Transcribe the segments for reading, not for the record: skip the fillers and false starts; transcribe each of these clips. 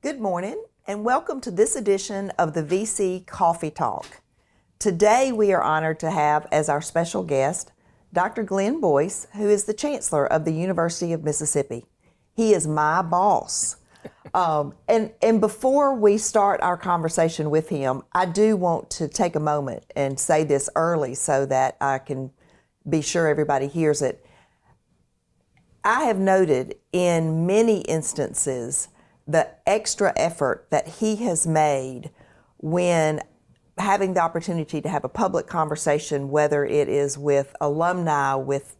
Good morning and welcome to this edition of the VC Coffee Talk. Today we are honored to have as our special guest Dr. Glenn Boyce, who is the Chancellor of the University of Mississippi. He is my boss. And before we start our conversation with him, I do want to take a moment and say this early so that I can be sure everybody hears it. I have noted in many instances the extra effort that he has made when having the opportunity to have a public conversation, whether it is with alumni, with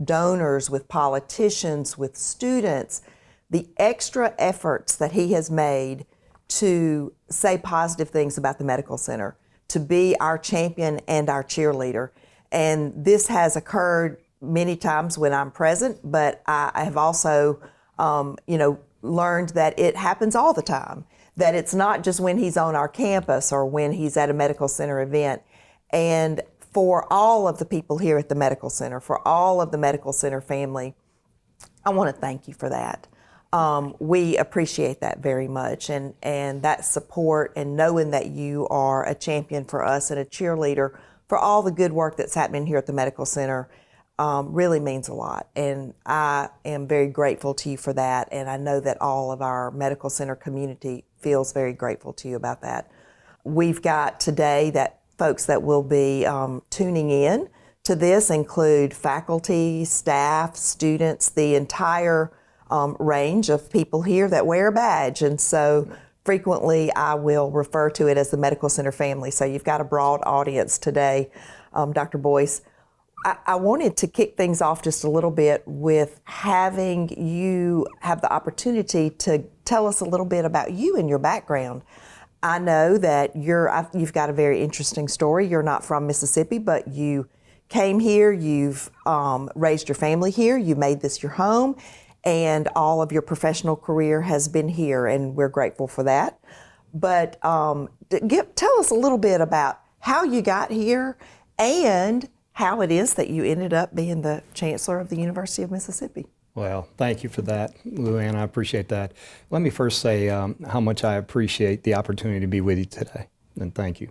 donors, with politicians, with students, the extra efforts that he has made to say positive things about the medical center, to be our champion and our cheerleader. And this has occurred many times when I'm present, but I have also, learned that it happens all the time, that it's not just when he's on our campus or when he's at a medical center event. And for all of the people here at the medical center, for all of the medical center family, I want to thank you for that. We appreciate that very much, and that support and knowing that you are a champion for us and a cheerleader for all the good work that's happening here at the medical center really means a lot, and I am very grateful to you for that, and I know that all of our medical center community feels very grateful to you about that. We've got today that folks that will be tuning in to this include faculty, staff, students, the entire range of people here that wear a badge, and so frequently I will refer to it as the medical center family, so you've got a broad audience today, Dr. Boyce. I wanted to kick things off just a little bit with having you have the opportunity to tell us a little bit about you and your background. I know that you've got a very interesting story. You're not from Mississippi, but you came here, you've raised your family here, you made this your home, and all of your professional career has been here, and we're grateful for that. But tell us a little bit about how you got here and how it is that you ended up being the Chancellor of the University of Mississippi. Well, thank you for that, LouAnn. I appreciate that. Let me first say how much I appreciate the opportunity to be with you today, and thank you.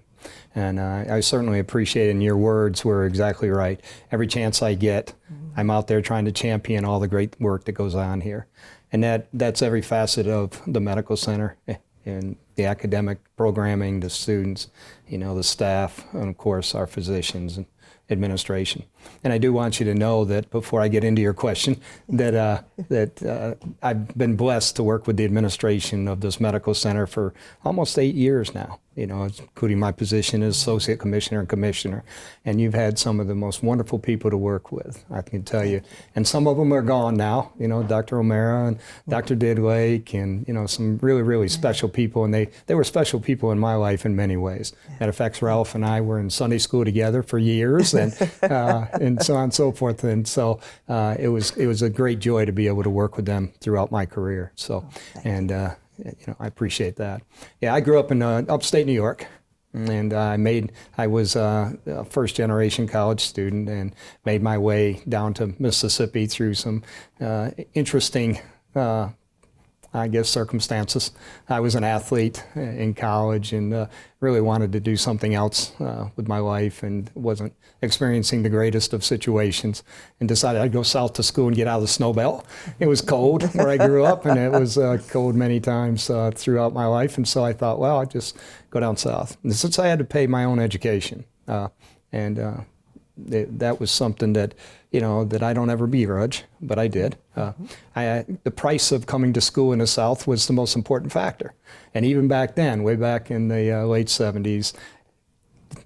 And I certainly appreciate it, and your words were exactly right. Every chance I get, I'm out there trying to champion all the great work that goes on here. And that's every facet of the medical center, and the academic programming, the students, the staff, and of course our physicians and administration. And I do want you to know that before I get into your question, that I've been blessed to work with the administration of this medical center for almost 8 years now, including my position as Associate Commissioner and Commissioner. And you've had some of the most wonderful people to work with, I can tell you. And some of them are gone now, Dr. O'Mara and Dr. Didlake and, some really, really special people. And they were special people in my life in many ways. Matter of fact, Ralph and I were in Sunday school together for years and so on and so forth. And so it was a great joy to be able to work with them throughout my career. So, I appreciate that. Yeah, I grew up in upstate New York, and I was a first generation college student and made my way down to Mississippi through some interesting circumstances. I was an athlete in college and really wanted to do something else with my life and wasn't experiencing the greatest of situations and decided I'd go south to school and get out of the snow belt. It was cold where I grew up, and it was cold many times throughout my life, and so I thought, well, I'll just go down south. And since I had to pay my own education, that was something that that I don't ever begrudge, but I did. The price of coming to school in the South was the most important factor. And even back then, way back in the late 70s,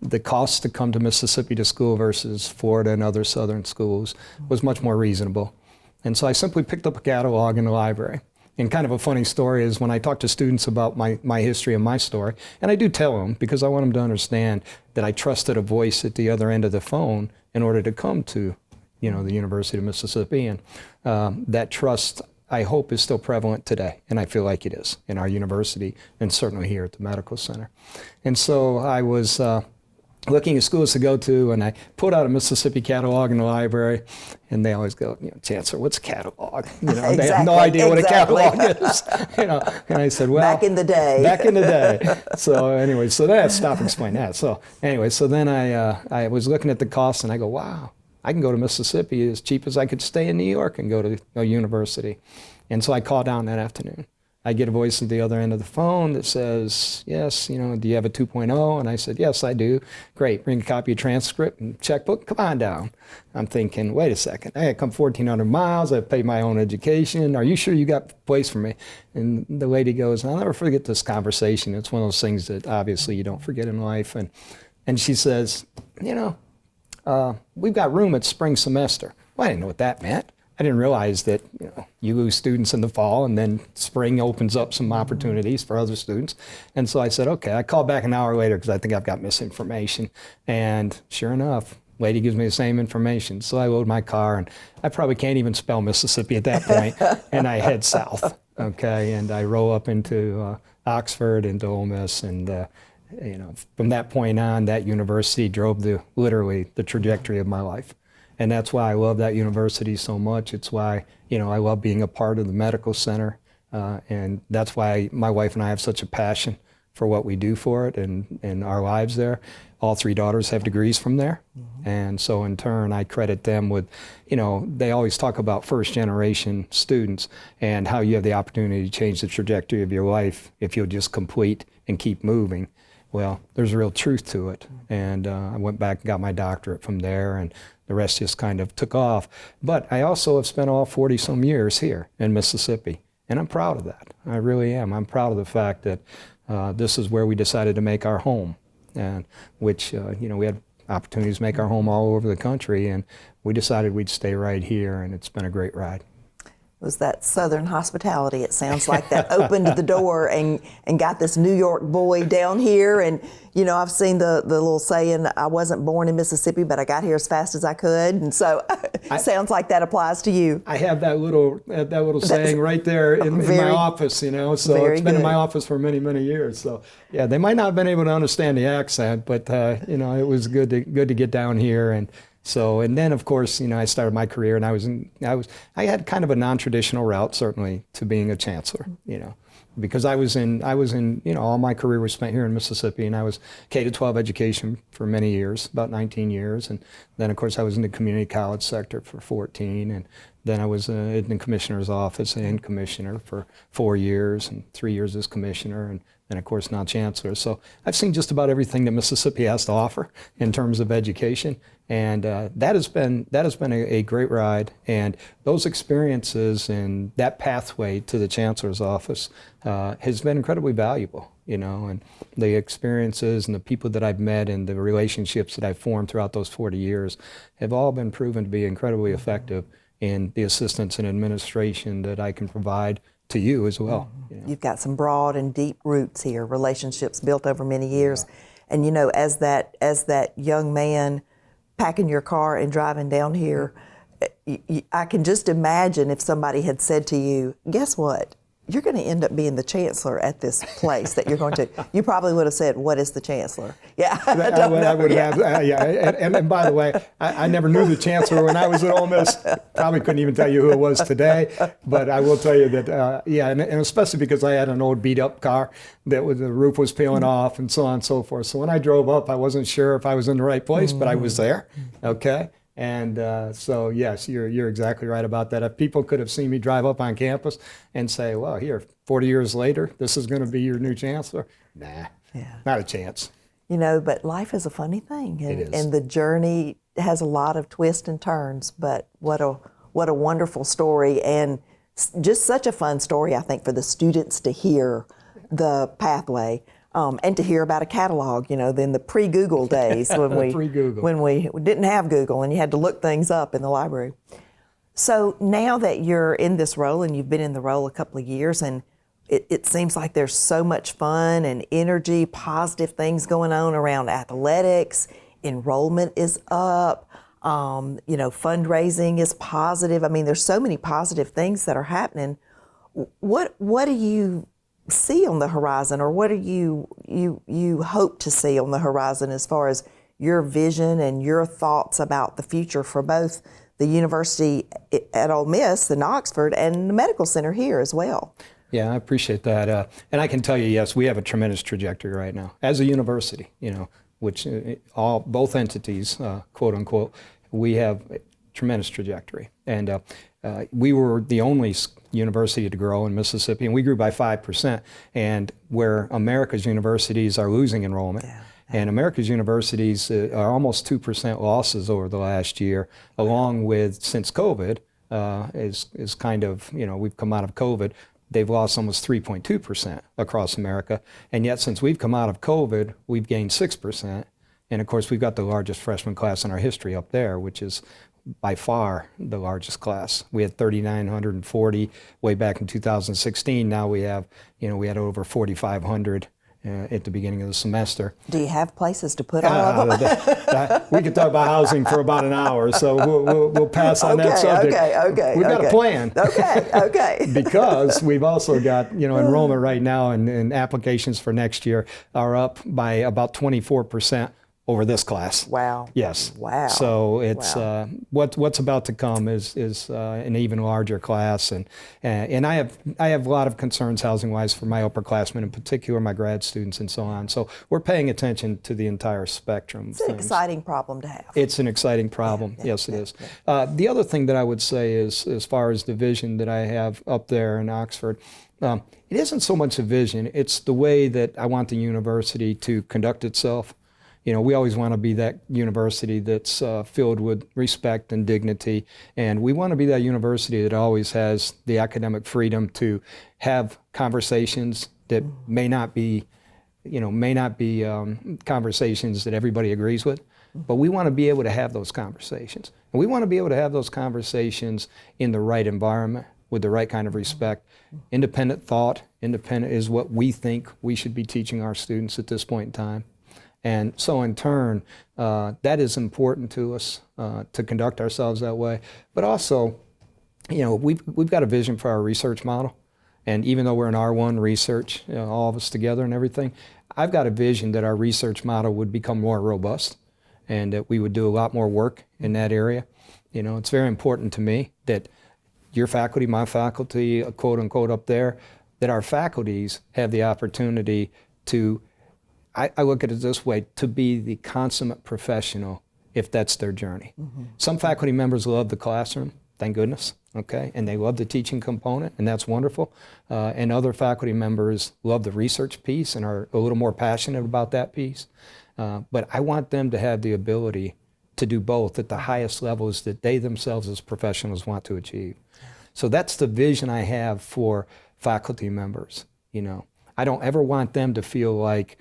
the cost to come to Mississippi to school versus Florida and other southern schools was much more reasonable. And so I simply picked up a catalog in the library. And kind of a funny story is when I talk to students about my history and my story, and I do tell them because I want them to understand that I trusted a voice at the other end of the phone in order to come to the University of Mississippi, and that trust, I hope, is still prevalent today, and I feel like it is in our university and certainly here at the medical center. And so I was looking at schools to go to, and I pulled out a Mississippi catalog in the library, and they always go, Chancellor, what's a catalog? They have no idea what a catalog is. And I said, well, back in the day. Back in the day. So anyway, so that stop explain that. So anyway, so then I was looking at the cost, and I go, wow, I can go to Mississippi as cheap as I could stay in New York and go to a university. And so I called down that afternoon. I get a voice at the other end of the phone that says, yes, do you have a 2.0? And I said, yes, I do. Great, bring a copy of transcript and checkbook, come on down. I'm thinking, wait a second, I come 1,400 miles, I pay my own education. Are you sure you got a place for me? And the lady goes, I'll never forget this conversation. It's one of those things that obviously you don't forget in life. And she says, we've got room at spring semester. Well, I didn't know what that meant. I didn't realize that you lose students in the fall, and then spring opens up some opportunities for other students. And so I said, okay. I called back an hour later because I think I've got misinformation. And sure enough, lady gives me the same information. So I load my car, and I probably can't even spell Mississippi at that point, and I head south. Okay, and I roll up into Oxford, into Ole Miss, and from that point on, that university drove literally the trajectory of my life. And that's why I love that university so much. It's why, I love being a part of the medical center. And that's why my wife and I have such a passion for what we do for it and our lives there. All three daughters have degrees from there. Mm-hmm. And so in turn, I credit them with, they always talk about first generation students and how you have the opportunity to change the trajectory of your life if you'll just complete and keep moving. Well, there's a real truth to it. And I went back and got my doctorate from there, and the rest just kind of took off. But I also have spent all 40-some years here in Mississippi, and I'm proud of that. I really am. I'm proud of the fact that this is where we decided to make our home, and which, we had opportunities to make our home all over the country, and we decided we'd stay right here, and it's been a great ride. It was that Southern hospitality. It sounds like that opened the door and got this New York boy down here. And, I've seen the little saying, I wasn't born in Mississippi, but I got here as fast as I could. And so it sounds like that applies to you. I have that little saying right there in my office, so it's been in my office for many, many years. So, yeah, they might not have been able to understand the accent, but, it was good to get down here. And then, of course, I started my career, and I had kind of a non-traditional route, certainly, to being a chancellor, because I was in, all my career was spent here in Mississippi, and I was K-12 education for many years, about 19 years. And then, of course, I was in the community college sector for 14. And then I was in the commissioner's office and commissioner for 4 years, and 3 years as commissioner. And then, of course, now chancellor. So I've seen just about everything that Mississippi has to offer in terms of education. And that has been a great ride. And those experiences and that pathway to the chancellor's office has been incredibly valuable, and the experiences and the people that I've met and the relationships that I've formed throughout those 40 years have all been proven to be incredibly effective in the assistance and administration that I can provide to you as well. You've got some broad and deep roots here, relationships built over many years. Yeah. And as that young man packing your car and driving down here, I can just imagine if somebody had said to you, guess what? You're going to end up being the chancellor at this place that you're going to. You probably would have said, what is the chancellor? Yeah, I would have. Yeah. And by the way, I never knew the chancellor when I was at Ole Miss. Probably couldn't even tell you who it was today. But I will tell you that, and especially because I had an old beat-up car that the roof was peeling off and so on and so forth. So when I drove up, I wasn't sure if I was in the right place, but I was there. Okay. And so, yes, you're exactly right about that. If people could have seen me drive up on campus and say, well, here, 40 years later, this is going to be your new chancellor. Nah, not a chance. But life is a funny thing. And, it is. And the journey has a lot of twists and turns, but what a wonderful story, and just such a fun story, I think, for the students to hear the pathway. And to hear about a catalog, in the pre-Google days when we didn't have Google and you had to look things up in the library. So now that you're in this role and you've been in the role a couple of years, and it seems like there's so much fun and energy, positive things going on around athletics, enrollment is up, fundraising is positive. I mean, there's so many positive things that are happening. What do you see on the horizon, or what do you hope to see on the horizon as far as your vision and your thoughts about the future for both the university at Ole Miss in Oxford and the medical center here as well. Yeah, I appreciate that. And I can tell you, yes, we have a tremendous trajectory right now as a university, which both entities, quote unquote, we have a tremendous trajectory. And we were the only university to grow in Mississippi, and we grew by 5%, and where America's universities are losing enrollment. Yeah. And America's universities are almost 2% losses over the last year, along with, since COVID is kind of, we've come out of COVID, they've lost almost 3.2% across America. And yet, since we've come out of COVID, we've gained 6%. And of course, we've got the largest freshman class in our history up there, which is by far the largest class. We had 3,940 way back in 2016. Now we have, we had over 4,500 at the beginning of the semester. Do you have places to put all of them? We could talk about housing for about an hour, so we'll pass on that subject. Okay. We've got a plan. Okay. Because we've also got, enrollment right now, and applications for next year are up by about 24% over this class. Wow. Yes. Wow. So it's what's about to come is an even larger class, and I have a lot of concerns housing wise for my upperclassmen, in particular my grad students and so on. So we're paying attention to the entire spectrum. It's an exciting problem to have. It's an exciting problem. Yes, it is. The other thing that I would say is, as far as the vision that I have up there in Oxford, it isn't so much a vision. It's the way that I want the university to conduct itself. We always want to be that university that's filled with respect and dignity, and we want to be that university that always has the academic freedom to have conversations that may not be conversations that everybody agrees with, but we want to be able to have those conversations. And we want to be able to have those conversations in the right environment with the right kind of respect. Independent thought, independent is what we think we should be teaching our students at this point in time. And so in turn, that is important to us to conduct ourselves that way. But also, we've got a vision for our research model. And even though we're in R1 research, all of us together and everything, I've got a vision that our research model would become more robust and that we would do a lot more work in that area. It's very important to me that your faculty, my faculty, quote unquote up there, that our faculties have the opportunity to, I look at it this way, to be the consummate professional if that's their journey. Mm-hmm. Some faculty members love the classroom, thank goodness, okay, and they love the teaching component, and that's wonderful. And other faculty members love the research piece and are a little more passionate about that piece. But I want them to have the ability to do both at the highest levels that they themselves as professionals want to achieve. So that's the vision I have for faculty members. I don't ever want them to feel like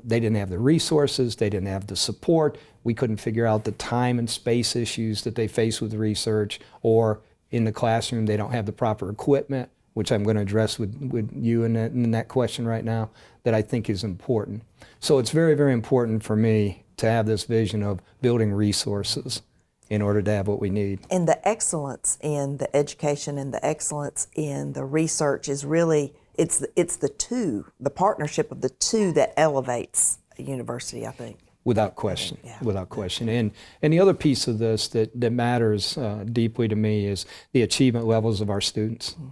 they didn't have the resources, they didn't have the support, we couldn't figure out the time and space issues that they face with research, or in the classroom they don't have the proper equipment, which I'm going to address with you in that question right now, that I think is important. So it's very, very important for me to have this vision of building resources in order to have what we need. And the excellence in the education and the excellence in the research is really, it's the two, the partnership of the two that elevates a university, I think. Without question, without question. And the other piece of this that matters deeply to me is the achievement levels of our students. Mm-hmm.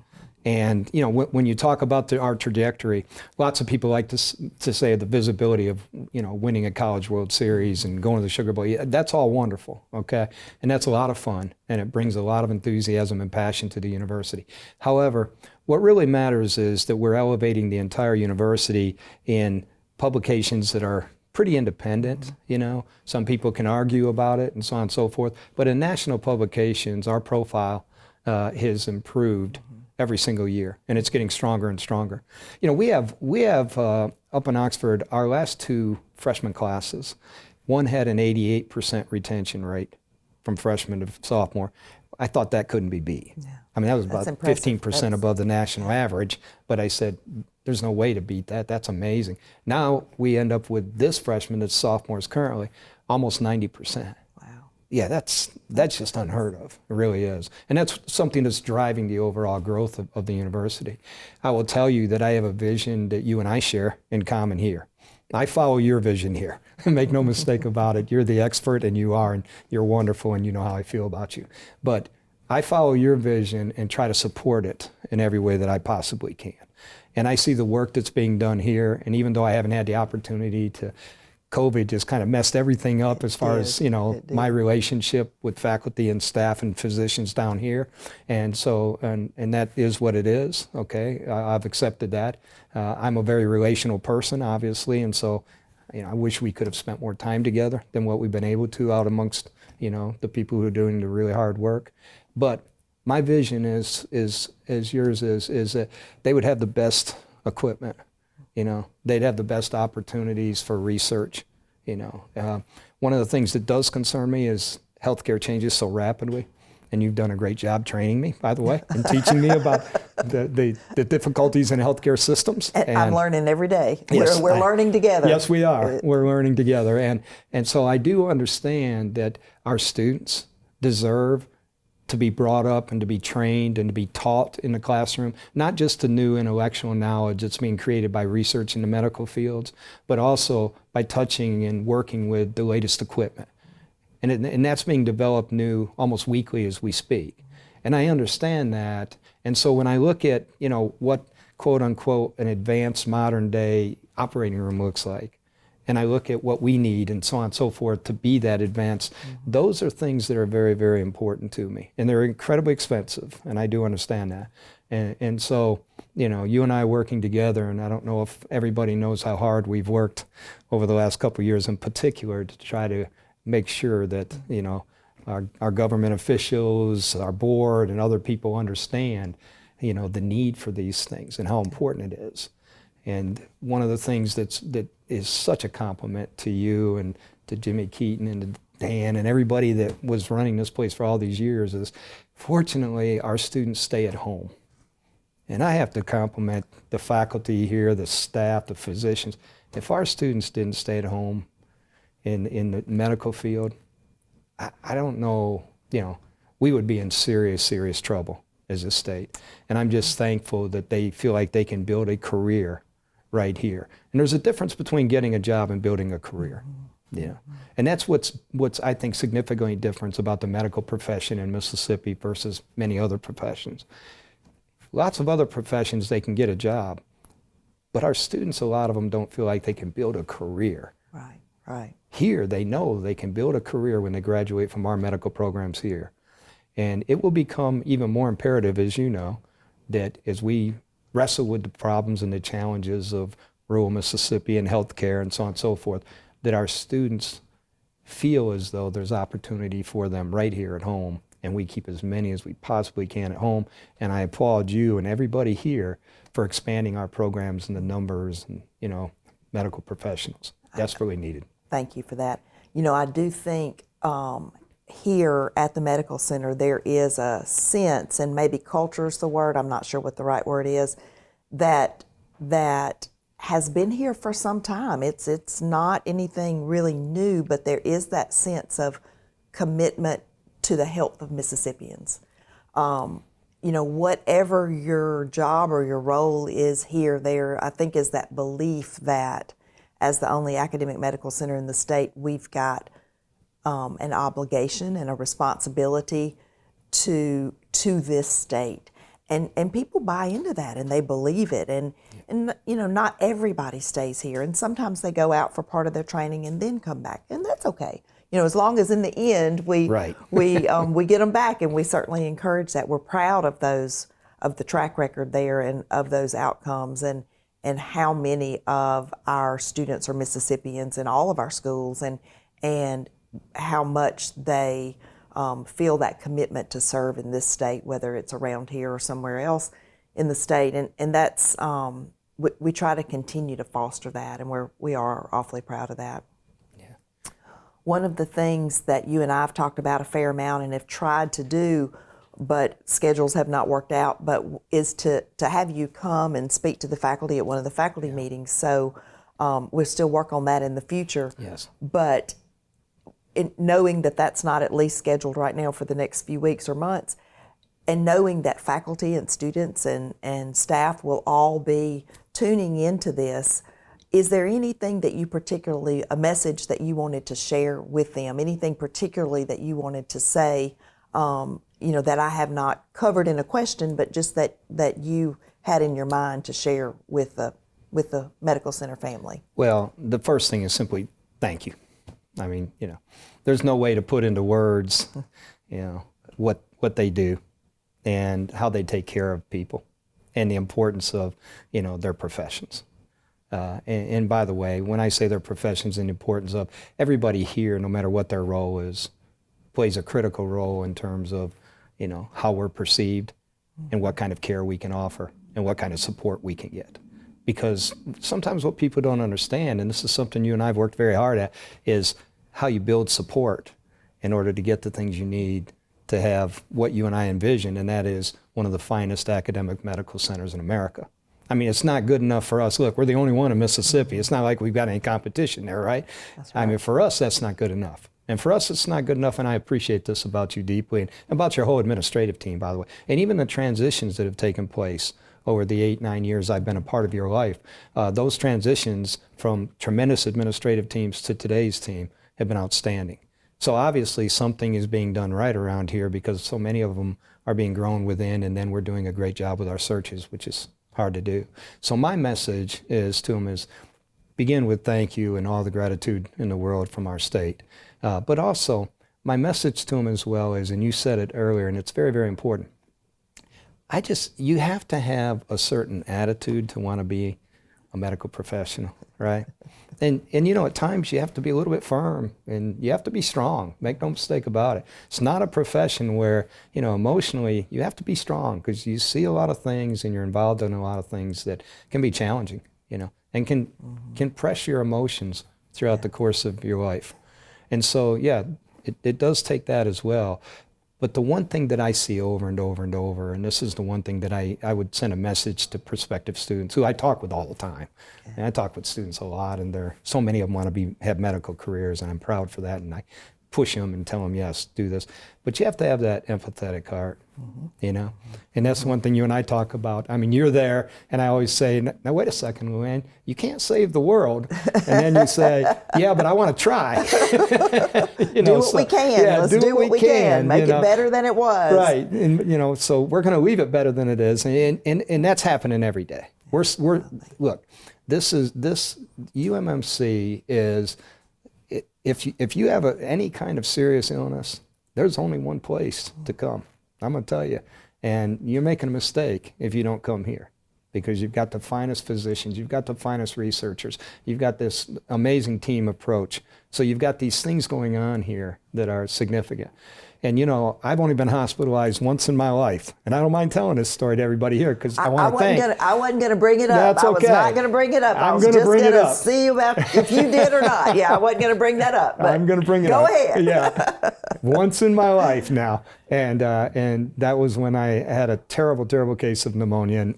And when you talk about our trajectory, lots of people like to say the visibility of winning a College World Series and going to the Sugar Bowl. Yeah, that's all wonderful, okay, and that's a lot of fun, and it brings a lot of enthusiasm and passion to the university. However, what really matters is that we're elevating the entire university in publications that are pretty independent. Some people can argue about it and so on and so forth, but in national publications, our profile has improved every single year, and it's getting stronger and stronger. We have up in Oxford, our last two freshman classes, one had an 88% retention rate from freshman to sophomore. I thought that couldn't be beat. Yeah. I mean, that was about 15% above the national average, but I said, there's no way to beat that. That's amazing. Now we end up with this freshman that's sophomores currently, almost 90%. Yeah, that's just unheard of. It really is. And that's something that's driving the overall growth of the university. I will tell you that I have a vision that you and I share in common here. I follow your vision here. Make no mistake about it. You're the expert, and you're wonderful, and you know how I feel about you. But I follow your vision and try to support it in every way that I possibly can. And I see the work that's being done here, and even though I haven't had the opportunity to, COVID just kind of messed everything up as far as, my relationship with faculty and staff and physicians down here. And so, and that is what it is, okay? I've accepted that. I'm a very relational person, obviously, and so, I wish we could have spent more time together than what we've been able to out amongst, the people who are doing the really hard work. But my vision is as yours is that they would have the best equipment. They'd have the best opportunities for research. One of the things that does concern me is healthcare changes so rapidly, and you've done a great job training me, by the way, and teaching me about the difficulties in healthcare systems. And I'm learning every day. Yes, we're learning together. Yes, we are. We're learning together, and so I do understand that our students deserve to be brought up and to be trained and to be taught in the classroom, not just the new intellectual knowledge that's being created by research in the medical fields, but also by touching and working with the latest equipment. And that's being developed new almost weekly as we speak. And I understand that. And so when I look at, what quote unquote an advanced modern day operating room looks like, and I look at what we need and so on and so forth to be that advanced, those are things that are very, very important to me. And they're incredibly expensive, and I do understand that. And so, you and I working together, and I don't know if everybody knows how hard we've worked over the last couple of years in particular to try to make sure that, our government officials, our board, and other people understand, the need for these things and how important it is. And one of the things that is such a compliment to you and to Jimmy Keaton and to Dan and everybody that was running this place for all these years is, fortunately, our students stay at home. And I have to compliment the faculty here, the staff, the physicians. If our students didn't stay at home in the medical field, I don't know, we would be in serious, serious trouble as a state. And I'm just thankful that they feel like they can build a career right here. And there's a difference between getting a job and building a career. And that's what's I think significantly different about the medical profession in Mississippi versus many other professions. Lots of other professions, they can get a job, but our students, a lot of them don't feel like they can build a career. Right. Here, they know they can build a career when they graduate from our medical programs here. And it will become even more imperative, as you know, that as we wrestle with the problems and the challenges of rural Mississippi and healthcare and so on and so forth, that our students feel as though there's opportunity for them right here at home, and we keep as many as we possibly can at home. And I applaud you and everybody here for expanding our programs and the numbers and, medical professionals. Desperately needed. Thank you for that. I do think here at the medical center, there is a sense, and maybe culture is the word, I'm not sure what the right word is, that has been here for some time. It's not anything really new, but there is that sense of commitment to the health of Mississippians. Whatever your job or your role is here, there, I think is that belief that as the only academic medical center in the state, we've got an obligation and a responsibility to this state. And people buy into that and they believe it. And not everybody stays here. And sometimes they go out for part of their training and then come back. And that's okay. As long as in the end we get them back, and we certainly encourage that. We're proud of the track record there and of those outcomes and how many of our students are Mississippians in all of our schools and how much they feel that commitment to serve in this state, whether it's around here or somewhere else in the state. And that's, we try to continue to foster that, and we are awfully proud of that. Yeah. One of the things that you and I have talked about a fair amount and have tried to do, but schedules have not worked out, but is to have you come and speak to the faculty at one of the faculty meetings. So we'll still work on that in the future. Yes. But knowing that that's not at least scheduled right now for the next few weeks or months, and knowing that faculty and students and staff will all be tuning into this, Is there anything that you particularly, a message that you wanted to share with them? Anything particularly that you wanted to say, that I have not covered in a question, but just that you had in your mind to share with the Medical Center family? Well, the first thing is simply thank you. I mean, there's no way to put into words, what they do and how they take care of people and the importance of, their professions. And by the way, when I say their professions and the importance of, everybody here, no matter what their role is, plays a critical role in terms of, how we're perceived and what kind of care we can offer and what kind of support we can get. Because sometimes what people don't understand, and this is something you and I have worked very hard at, is how you build support in order to get the things you need to have what you and I envision, and that is one of the finest academic medical centers in America. I mean, it's not good enough for us. Look, we're the only one in Mississippi. It's not like we've got any competition there, right? That's right. I mean, for us, that's not good enough. And for us, it's not good enough, and I appreciate this about you deeply, and about your whole administrative team, by the way, and even the transitions that have taken place over the 8-9 years I've been a part of your life. Those transitions from tremendous administrative teams to today's team have been outstanding. So obviously something is being done right around here, because so many of them are being grown within, and then we're doing a great job with our searches, which is hard to do. So my message is to them is begin with thank you and all the gratitude in the world from our state. But also my message to them as well is, and you said it earlier, and it's very, very important, you have to have a certain attitude to want to be a medical professional, right? And at times you have to be a little bit firm, and you have to be strong. Make no mistake about it. It's not a profession where, emotionally you have to be strong, because you see a lot of things and you're involved in a lot of things that can be challenging, and can press your emotions throughout the course of your life. And so, it does take that as well. But the one thing that I see over and over and over, and this is the one thing that I would send a message to prospective students, who I talk with all the time. And I talk with students a lot, and so many of them want to have medical careers, and I'm proud for that, and I push them and tell them, yes, do this. But you have to have that empathetic heart, And that's one thing you and I talk about. I mean, you're there, and I always say, now wait a second, LouAnn, you can't save the world. And then you say, yeah, but I want to try. Do what we can. Yeah, Let's do what we can. Make it better than it was. Right. And, so we're going to leave it better than it is. And that's happening every day. Look, this UMMC is, if you have any kind of serious illness, there's only one place to come. I'm going to tell you. And you're making a mistake if you don't come here, because you've got the finest physicians, you've got the finest researchers, you've got this amazing team approach. So you've got these things going on here that are significant. And I've only been hospitalized once in my life, and I don't mind telling this story to everybody here, because I want to thank. I wasn't going to bring it up. That's okay. I was not going to bring it up. I was just going to see about if you did or not. Yeah, I wasn't going to bring that up. But I'm going to bring it up. Go ahead. Yeah, once in my life now, and that was when I had a terrible, terrible case of pneumonia,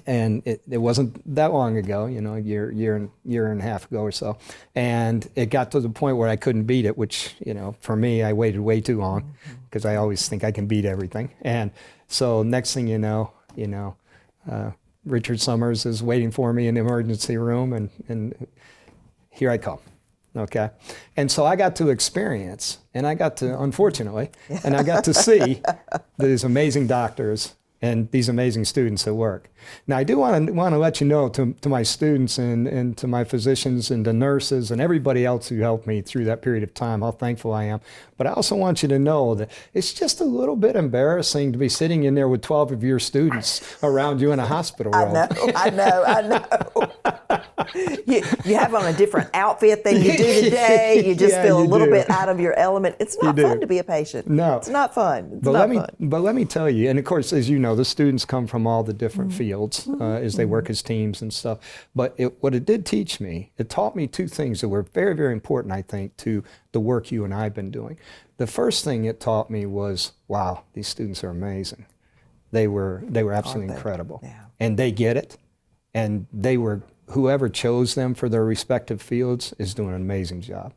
and it wasn't that long ago, a year and a half ago or so. And it got to the point where I couldn't beat it, which, for me, I waited way too long, because I always think I can beat everything. And so next thing you know, Richard Summers is waiting for me in the emergency room, and here I come. Okay. And so I got to experience, and I got to, unfortunately, and I got to see these amazing doctors and these amazing students at work. Now, I do want to let you know, to my students and to my physicians and the nurses and everybody else who helped me through that period of time, how thankful I am. But I also want you to know that it's just a little bit embarrassing to be sitting in there with 12 of your students around you in a hospital room. I know. You have on a different outfit than you do today. You just feel a little bit out of your element. It's not fun to be a patient. No. It's not fun. But let me tell you, and of course, as you know, the students come from all the different fields as they work as teams and stuff. But what it did teach me, it taught me two things that were very, very important, I think, to the work you and I have been doing. The first thing it taught me was, wow, these students are amazing. They were absolutely incredible. Yeah. And they get it. And whoever chose them for their respective fields is doing an amazing job.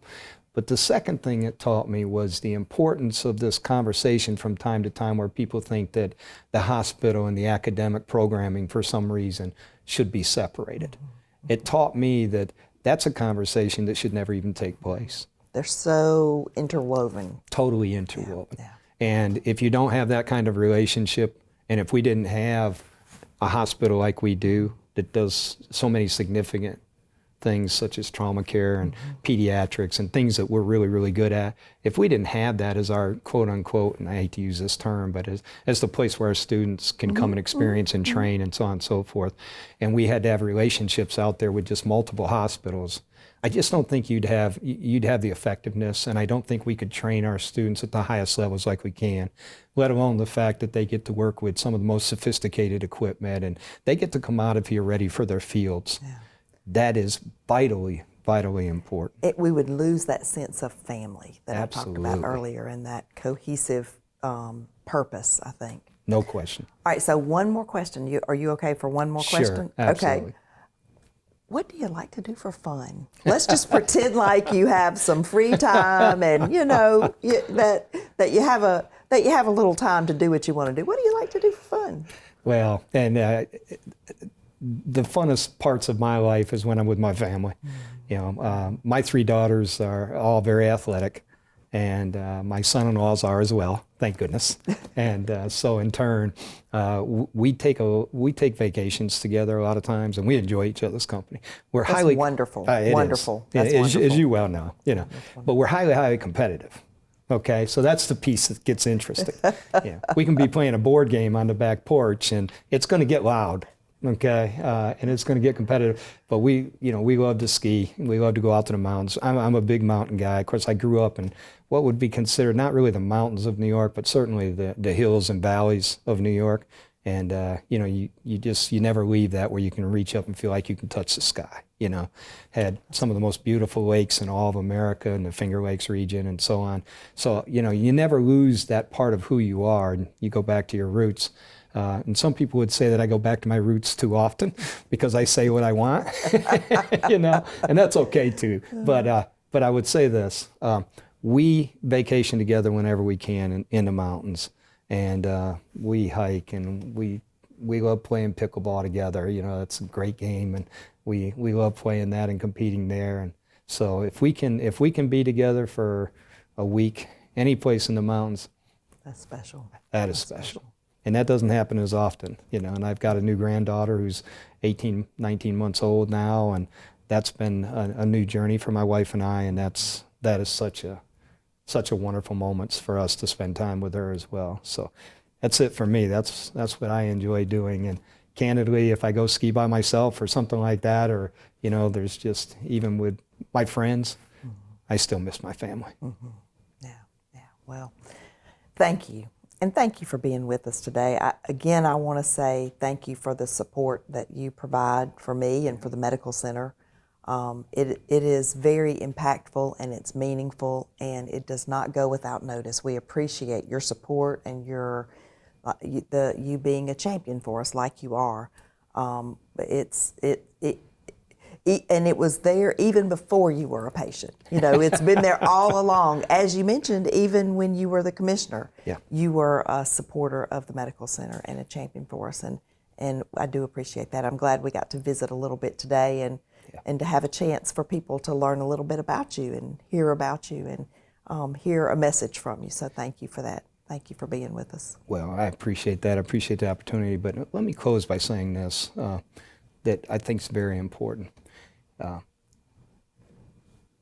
But the second thing it taught me was the importance of this conversation from time to time, where people think that the hospital and the academic programming, for some reason, should be separated. it taught me that that's a conversation that should never even take place. They're so interwoven. Totally interwoven. Yeah. And if you don't have that kind of relationship, and if we didn't have a hospital like we do that does so many significant things such as trauma care and pediatrics and things that we're really, really good at, if we didn't have that as our quote unquote, and I hate to use this term, but as the place where our students can come and experience and train and so on and so forth, and we had to have relationships out there with just multiple hospitals, I just don't think you'd have the effectiveness, and I don't think we could train our students at the highest levels like we can, let alone the fact that they get to work with some of the most sophisticated equipment and they get to come out of here ready for their fields. Yeah. That is vitally, vitally important. We would lose that sense of family that Absolutely. I talked about earlier and that cohesive purpose, I think. No question. All right, so one more question. Are you okay for one more question? Sure, absolutely. Okay. What do you like to do for fun? Let's just pretend like you have some free time and that you have a little time to do what you want to do. What do you like to do for fun? Well, and the funnest parts of my life is when I'm with my family. My 3 daughters are all very athletic, and my son-in-laws are as well, thank goodness. And so in turn, we take vacations together a lot of times, and we enjoy each other's company. That's highly wonderful. Wonderful. That's wonderful. As you well know, but we're highly, highly competitive. Okay, so that's the piece that gets interesting. We can be playing a board game on the back porch, and it's going to get loud. Okay, and it's going to get competitive. But we love to ski. We love to go out to the mountains. I'm a big mountain guy. Of course, I grew up in what would be considered not really the mountains of New York, but certainly the hills and valleys of New York. And you never leave that where you can reach up and feel like you can touch the sky. Had some of the most beautiful lakes in all of America in the Finger Lakes region and so on. So you never lose that part of who you are, and you go back to your roots. And some people would say that I go back to my roots too often because I say what I want, and that's okay too. But I would say this: we vacation together whenever we can in the mountains, and we hike, and we love playing pickleball together. It's a great game, and we love playing that and competing there. And so if we can be together for a week, any place in the mountains, that's special. That's special. And that doesn't happen as often, and I've got a new granddaughter who's 18, 19 months old now, and that's been a new journey for my wife and I, and that is such a wonderful moments for us to spend time with her as well. So that's it for me. That's what I enjoy doing. And candidly, if I go ski by myself or something like that, or, there's just, even with my friends, I still miss my family. Yeah. Well, thank you. And thank you for being with us today. I want to say thank you for the support that you provide for me and for the medical center. It is very impactful and it's meaningful, and it does not go without notice. We appreciate your support and you being a champion for us like you are. And it was there even before you were a patient. It's been there all along. As you mentioned, even when you were the commissioner, you were a supporter of the medical center and a champion for us. And I do appreciate that. I'm glad we got to visit a little bit today and to have a chance for people to learn a little bit about you and hear about you and hear a message from you. So thank you for that. Thank you for being with us. Well, I appreciate that. I appreciate the opportunity. But let me close by saying this, that I think is very important.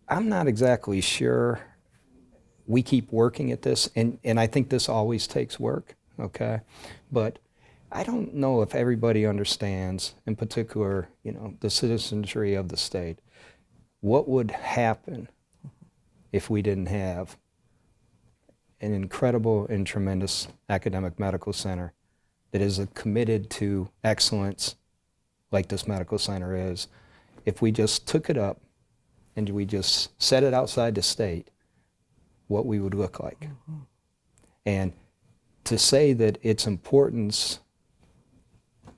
I'm not exactly sure. We keep working at this, and I think this always takes work, okay? But I don't know if everybody understands, in particular, the citizenry of the state, what would happen if we didn't have an incredible and tremendous academic medical center that is committed to excellence like this medical center is. If we just took it up and we just set it outside the state, what we would look like. And to say that its importance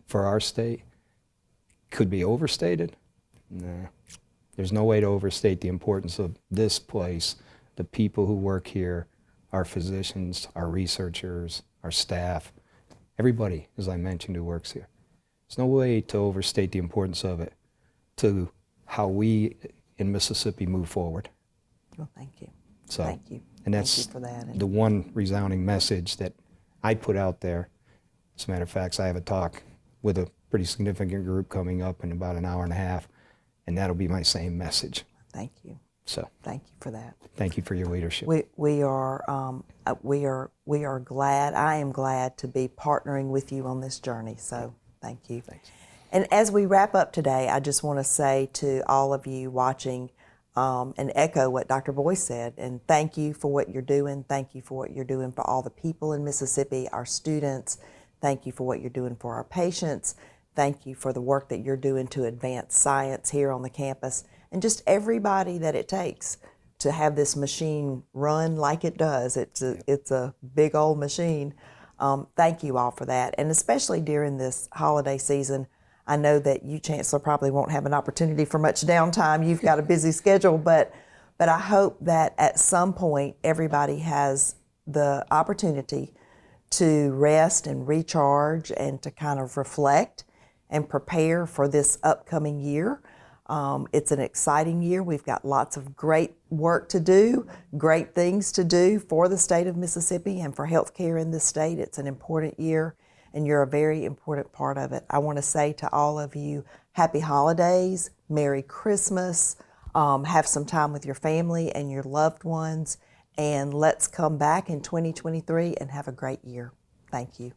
for our state could be overstated, nah. There's no way to overstate the importance of this place, the people who work here, our physicians, our researchers, our staff, everybody, as I mentioned, who works here. There's no way to overstate the importance of it. to how we in Mississippi move forward. Well, thank you. So, Thank you. and Thank that's you for that. And the one resounding message that I put out there. As a matter of fact, I have a talk with a pretty significant group coming up in about an hour and a half, and that'll be my same message. thank you. So, Thank you for that. thank you for your leadership. We are glad. I am glad to be partnering with you on this journey. So thank you. Thanks. And as we wrap up today, I just want to say to all of you watching and echo what Dr. Boyce said. And thank you for what you're doing. Thank you for what you're doing for all the people in Mississippi, our students. Thank you for what you're doing for our patients. Thank you for the work that you're doing to advance science here on the campus, and just everybody that it takes to have this machine run like it does. It's a big old machine. Thank you all for that. And especially during this holiday season, I know that you, Chancellor, probably won't have an opportunity for much downtime. You've got a busy schedule, but I hope that at some point everybody has the opportunity to rest and recharge and to kind of reflect and prepare for this upcoming year. It's an exciting year. We've got lots of great work to do, great things to do for the state of Mississippi and for healthcare in this state. It's an important year, and you're a very important part of it. I want to say to all of you, happy holidays, Merry Christmas, have some time with your family and your loved ones, and let's come back in 2023 and have a great year. Thank you.